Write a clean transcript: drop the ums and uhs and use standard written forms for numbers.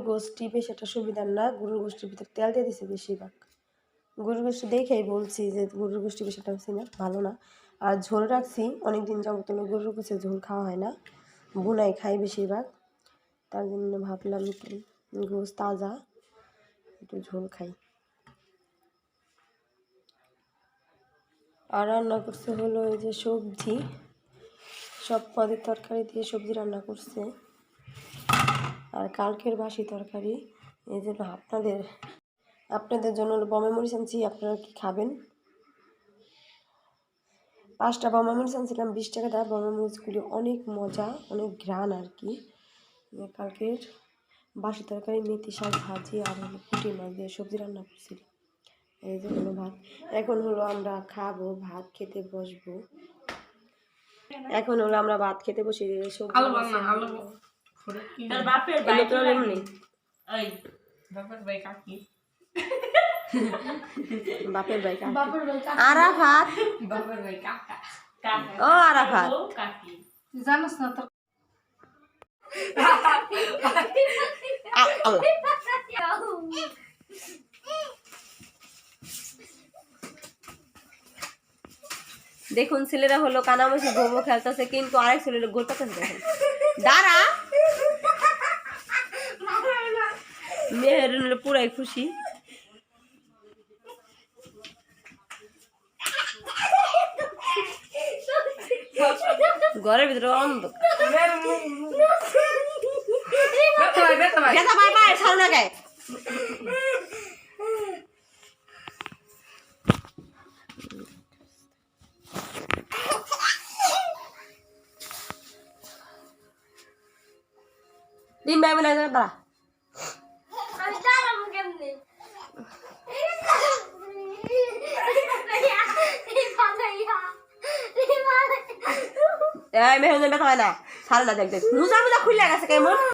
গোষ্ঠী বেশ একটা সুবিধার না, গরুর গোষ্ঠীর ভিতরে তেল দিয়ে দিছে বেশিরভাগ। গরুর গোষ্ঠী দেখেই বলছি যে গরুর গোষ্ঠী বেশ একটা না ভালো না। আর ঝোল রাখছি অনেকদিন যাবত গরুর গোষ্ঠীর ঝোল খাওয়া হয় না, বুনাই খাই বেশিরভাগ, তার জন্য ভাবলাম একটু গোশ তাজা একটু ঝোল খাই। আর রান্না করছে হলো এই যে সবজি, সব পদের তরকারি দিয়ে সবজি রান্না করছে। আর কালকের বাসি তরকারি, এই জন্য আপনাদের জন্য বমে মরিচ আনছি। আপনারা কি খাবেন? 5টা বমে মরিচ আনছিলাম 20 টাকা দেওয়া। বমে মরিচগুলি অনেক মজা, অনেক ঘ্রাণ আর কি। কালকের বাসি তরকারি, মেথি শাক ভাজি আর পুঁটি মাছ দিয়ে সবজি রান্না করছিল। এই যে হলো ভাত। এখন হলো আমরা খাবো, ভাত খেতে বসবো। এখন হলো আমরা ভাত খেতে বসে সবজি বাপের ভাই আরাফাত, ও আরাফাত জানোস না তো দেখুন ছেলেরা হলো কানামাছি ঘুমো খেলতেছে, কিন্তু আরেক ছেলেরা গোল পাচ্ছে। দেখেন দাঁড়া, মেয়ের পুরাই খুশি। ঘরের ভিতরে অন্ধকার। দিন ভাই বলে দাঁড়া, মেহমান ব্যথা হয় না, সারা না দেখ মুজা মুজা খুলে গেছে কেমন।